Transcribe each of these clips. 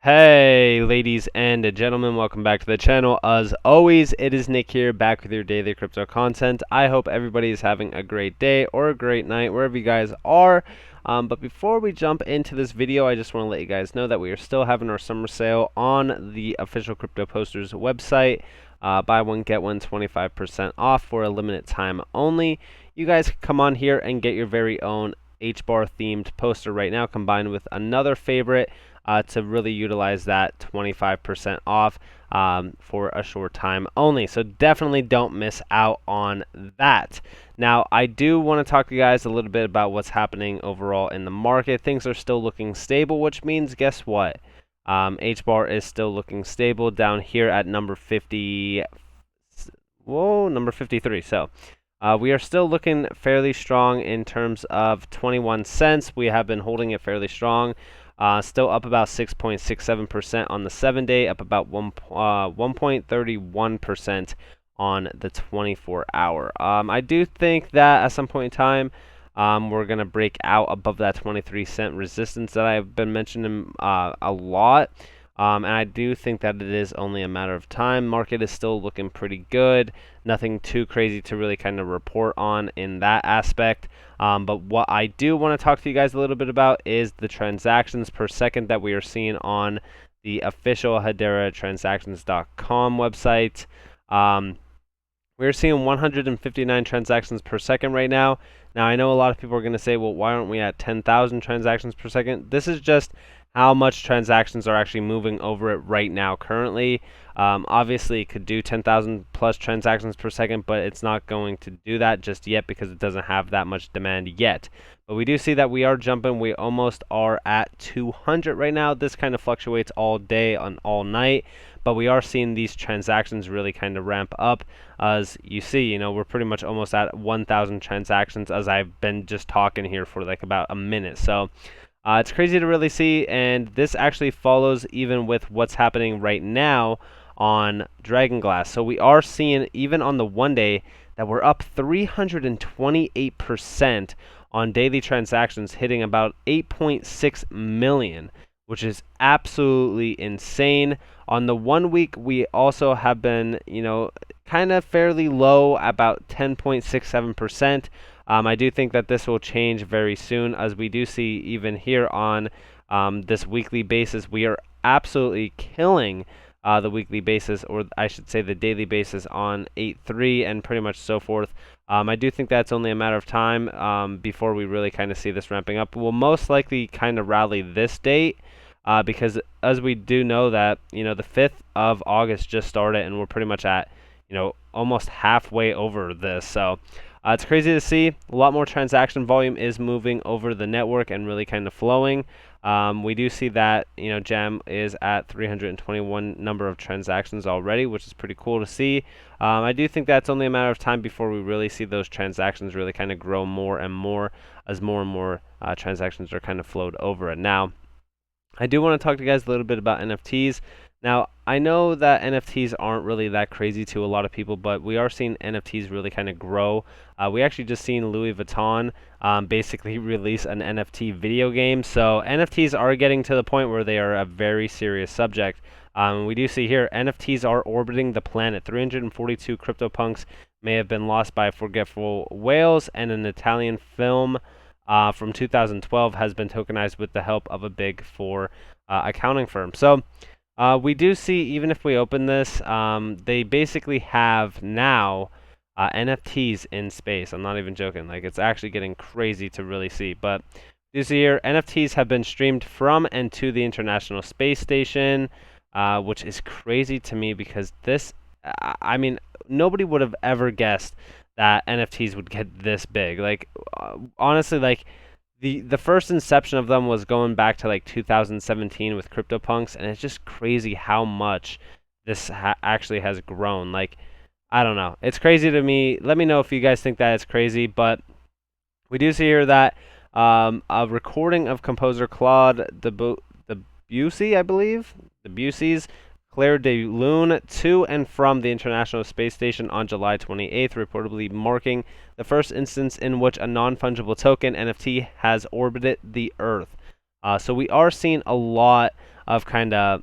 Hey ladies and gentlemen, welcome back to the channel. As always, it is Nick here, back with your daily crypto content. I hope everybody is having a great day or a great night wherever you guys are. But before we jump into this video, I just want to let you guys know that we are still having our summer sale on the official Crypto Posters website. Buy one, get one, 25% off for a limited time only. You guys can come on here and get your very own HBAR themed poster right now, combined with another favorite to really utilize that 25% off for a short time only. So definitely don't miss out on that. Now, I do want to talk to you guys a little bit about what's happening overall in the market. Things are still looking stable, which means, guess what? HBAR is still looking stable down here at number 50. Whoa, number 53. So we are still looking fairly strong in terms of 21 cents. We have been holding it fairly strong. Still up about 6.67% on the 7-day, up about 1.31% on the 24-hour. I do think that at some point in time, we're going to break out above that 23-cent resistance that I've been mentioning a lot. And I do think that it is only a matter of time. Market is still looking pretty good. Nothing too crazy to really kind of report on in that aspect. But what I do want to talk to you guys a little bit about is the transactions per second that we are seeing on the official HederaTransactions.com website. We're seeing 159 transactions per second right now. Now, I know a lot of people are going to say, well, why aren't we at 10,000 transactions per second? This is just how much transactions are actually moving over it right now currently. Obviously, it could do 10,000 plus transactions per second, but it's not going to do that just yet because it doesn't have that much demand yet. But we do see that we are jumping. We almost are at 200 right now. This kind of fluctuates all day and all night, but we are seeing these transactions really kind of ramp up. As you see, we're pretty much almost at 1,000 transactions as I've been just talking here for like about a minute. So it's crazy to really see, and this actually follows even with what's happening right now on Dragonglass. So we are seeing, even on the 1-day, that we're up 328% on daily transactions, hitting about 8.6 million, which is absolutely insane. On the 1 week, we also have been, kind of fairly low, about 10.67%. I do think that this will change very soon, as we do see even here on this weekly basis, we are absolutely killing the weekly basis, or I should say the daily basis, on 8.3 and pretty much so forth. I do think that's only a matter of time before we really kind of see this ramping up. We'll most likely kind of rally this date because as we do know that, the 5th of August just started and we're pretty much at, almost halfway over this. So it's crazy to see. A lot more transaction volume is moving over the network and really kind of flowing. We do see that, Jam is at 321 number of transactions already, which is pretty cool to see. I do think that's only a matter of time before we really see those transactions really kind of grow more and more as more and more transactions are kind of flowed over it. Now, I do want to talk to you guys a little bit about NFTs. Now, I know that NFTs aren't really that crazy to a lot of people, but we are seeing NFTs really kind of grow. We actually just seen Louis Vuitton basically release an NFT video game. So NFTs are getting to the point where they are a very serious subject. We do see here, NFTs are orbiting the planet. 342 CryptoPunks may have been lost by forgetful whales, and an Italian film from 2012 has been tokenized with the help of a Big Four accounting firm. So we do see, even if we open this, they basically have now NFTs in space. I'm not even joking. Like, it's actually getting crazy to really see. But you see here, NFTs have been streamed from and to the International Space Station, which is crazy to me because this, I mean, nobody would have ever guessed that NFTs would get this big. Like, honestly, like, the first inception of them was going back to like 2017 with CryptoPunks, and it's just crazy how much this actually has grown. Like, I don't know. It's crazy to me. Let me know if you guys think that it's crazy, but we do see here that a recording of composer Claude Debussy, I believe, Debussy's Claire de Lune to and from the International Space Station on July 28th, reportedly marking the first instance in which a non-fungible token NFT has orbited the Earth. So we are seeing a lot of kind of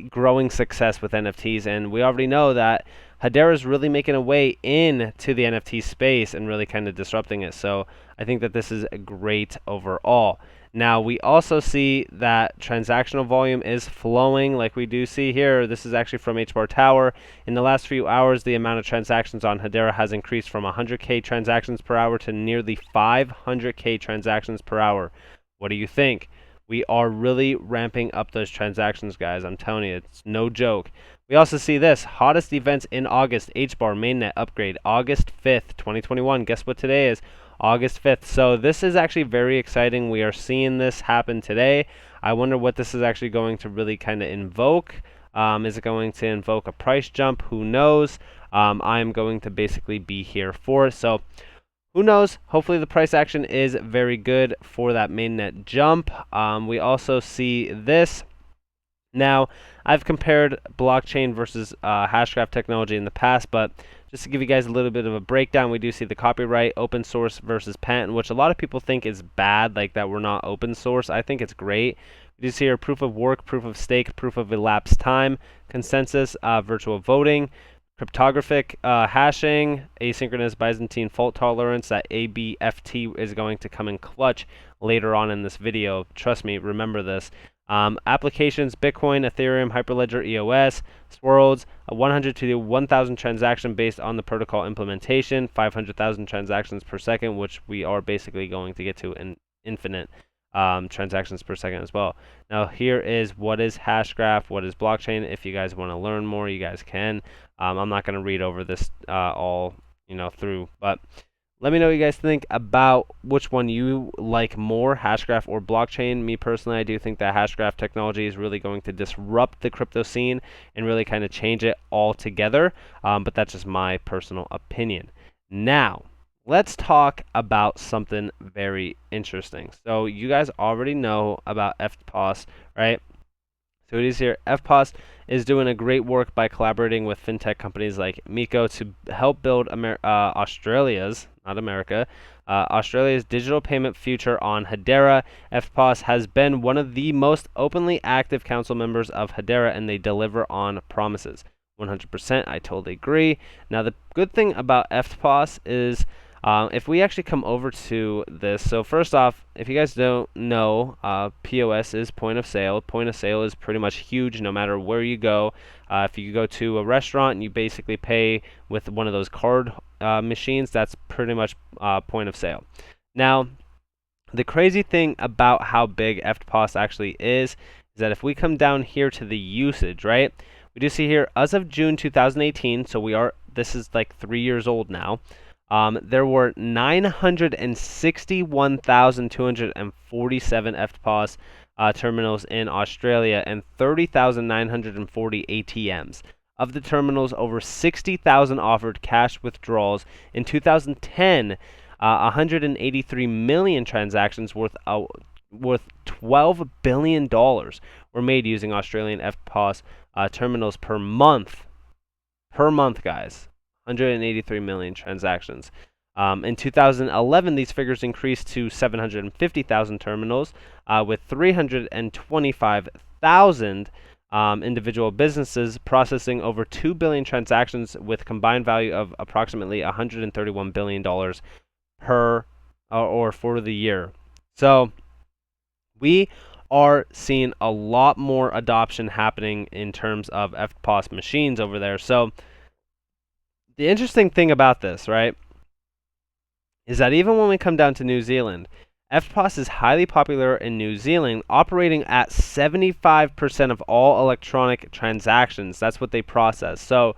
growing success with NFTs, and we already know that Hedera is really making a way into the NFT space and really kind of disrupting it. So I think that this is great overall. Now we also see that transactional volume is flowing like we do see here. This is actually from HBAR Tower. In the last few hours, the amount of transactions on Hedera has increased from 100K transactions per hour to nearly 500K transactions per hour. What do you think? We are really ramping up those transactions, guys. I'm telling you, it's no joke. We also see this, hottest events in August, HBAR mainnet upgrade, August 5th, 2021. Guess what today is? August 5th. So this is actually very exciting. We are seeing this happen today. I wonder what this is actually going to really kind of invoke. Is it going to invoke a price jump? Who knows? I'm going to basically be here for it. So who knows? Hopefully the price action is very good for that mainnet jump. We also see this. Now, I've compared blockchain versus hashgraph technology in the past, but just to give you guys a little bit of a breakdown, we do see the copyright, open source versus patent, which a lot of people think is bad, like that we're not open source. I think it's great. We do see here proof of work, proof of stake, proof of elapsed time, consensus, virtual voting, cryptographic hashing, asynchronous Byzantine fault tolerance. That ABFT is going to come in clutch later on in this video. Trust me, remember this. Applications, Bitcoin, Ethereum, Hyperledger, EOS, Swirls, 100 to 1,000 transaction based on the protocol implementation, 500,000 transactions per second, which we are basically going to get to in infinite transactions per second as well. Now here is what is Hashgraph, what is blockchain. If you guys want to learn more, you guys can. I'm not going to read over this all through, but let me know what you guys think about which one you like more, Hashgraph or blockchain. Me personally, I do think that Hashgraph technology is really going to disrupt the crypto scene and really kind of change it altogether. But that's just my personal opinion. Now, let's talk about something very interesting. So you guys already know about EftPOS, right? So it is here. EftPOS is doing a great work by collaborating with fintech companies like Miko to help build Australia's, not America, Australia's digital payment future on Hedera. EftPOS has been one of the most openly active council members of Hedera, and they deliver on promises. 100%, I totally agree. Now, the good thing about EftPOS is if we actually come over to this, so first off, if you guys don't know, POS is point of sale. Point of sale is pretty much huge no matter where you go. If you go to a restaurant and you basically pay with one of those card machines, that's pretty much point of sale. Now, the crazy thing about how big EftPOS actually is that if we come down here to the usage, right, we do see here as of June 2018, so this is like 3 years old now. There were 961,247 EftPOS terminals in Australia and 30,940 ATMs. Of the terminals, over 60,000 offered cash withdrawals. In 2010, 183 million transactions worth $12 billion were made using Australian EftPOS terminals per month. Per month, guys. 183 million transactions. In 2011, these figures increased to 750,000 terminals with 325,000 individual businesses processing over 2 billion transactions with combined value of approximately $131 billion per or for the year. So we are seeing a lot more adoption happening in terms of EftPOS machines over there. So the interesting thing about this, right, is that even when we come down to New Zealand, EftPOS is highly popular in New Zealand, operating at 75% of all electronic transactions. That's what they process. So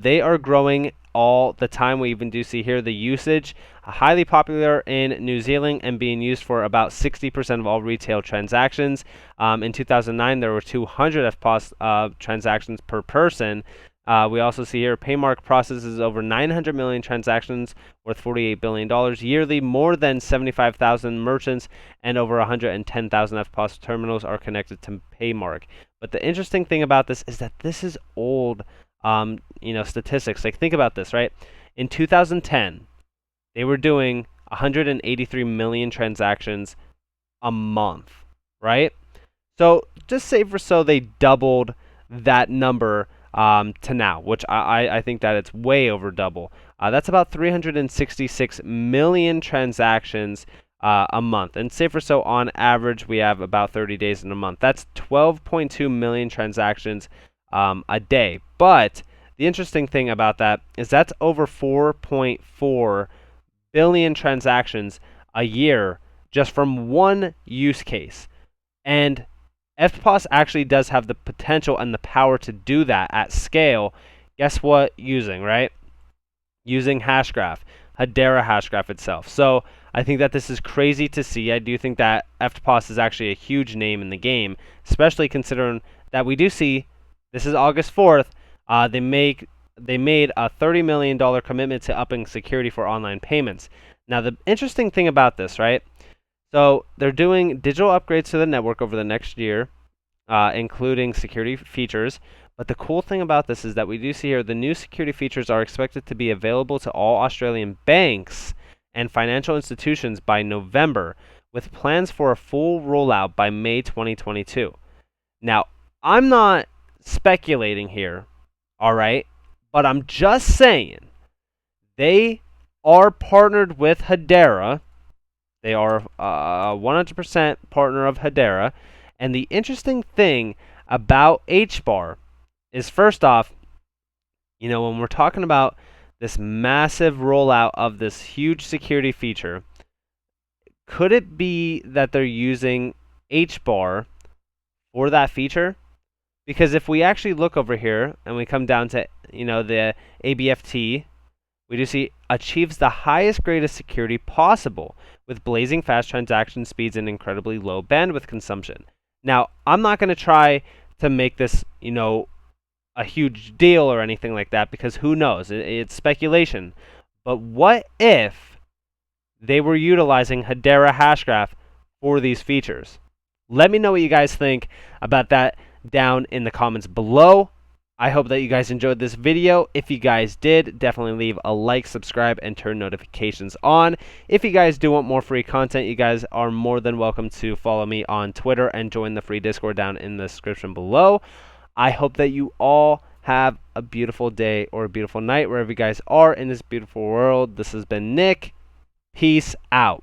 they are growing all the time. We even do see here the usage, highly popular in New Zealand and being used for about 60% of all retail transactions. In 2009, there were 200 EftPOS transactions per person. We also see here Paymark processes over 900 million transactions worth $48 billion yearly. More than 75,000 merchants and over 110,000 EftPOS terminals are connected to Paymark. But the interesting thing about this is that this is old statistics. Like, think about this, right? In 2010, they were doing 183 million transactions a month. right? So just say for so they doubled that number to now, which I think that it's way over double. That's about 366 million transactions a month. And say for so on average, we have about 30 days in a month. That's 12.2 million transactions a day. But the interesting thing about that is that's over 4.4 billion transactions a year just from one use case. And EftPOS actually does have the potential and the power to do that at scale. Guess what? Using, right? Using Hashgraph, Hedera Hashgraph itself. So I think that this is crazy to see. I do think that EftPOS is actually a huge name in the game, especially considering that we do see, this is August 4th, they made a $30 million commitment to upping security for online payments. Now, the interesting thing about this, right? So they're doing digital upgrades to the network over the next year, including security features. But the cool thing about this is that we do see here the new security features are expected to be available to all Australian banks and financial institutions by November, with plans for a full rollout by May 2022. Now, I'm not speculating here, all right? But I'm just saying they are partnered with Hedera. They are a 100% partner of Hedera. And the interesting thing about HBAR is, first off, when we're talking about this massive rollout of this huge security feature, could it be that they're using HBAR for that feature? Because if we actually look over here and we come down to, the ABFT, we do see achieves the highest grade of security possible with blazing fast transaction speeds and incredibly low bandwidth consumption. Now, I'm not going to try to make this, a huge deal or anything like that, because who knows? It's speculation. But what if they were utilizing Hedera Hashgraph for these features? Let me know what you guys think about that down in the comments below. I hope that you guys enjoyed this video. If you guys did, definitely leave a like, subscribe, and turn notifications on. If you guys do want more free content, you guys are more than welcome to follow me on Twitter and join the free Discord down in the description below. I hope that you all have a beautiful day or a beautiful night wherever you guys are in this beautiful world. This has been Nick. Peace out.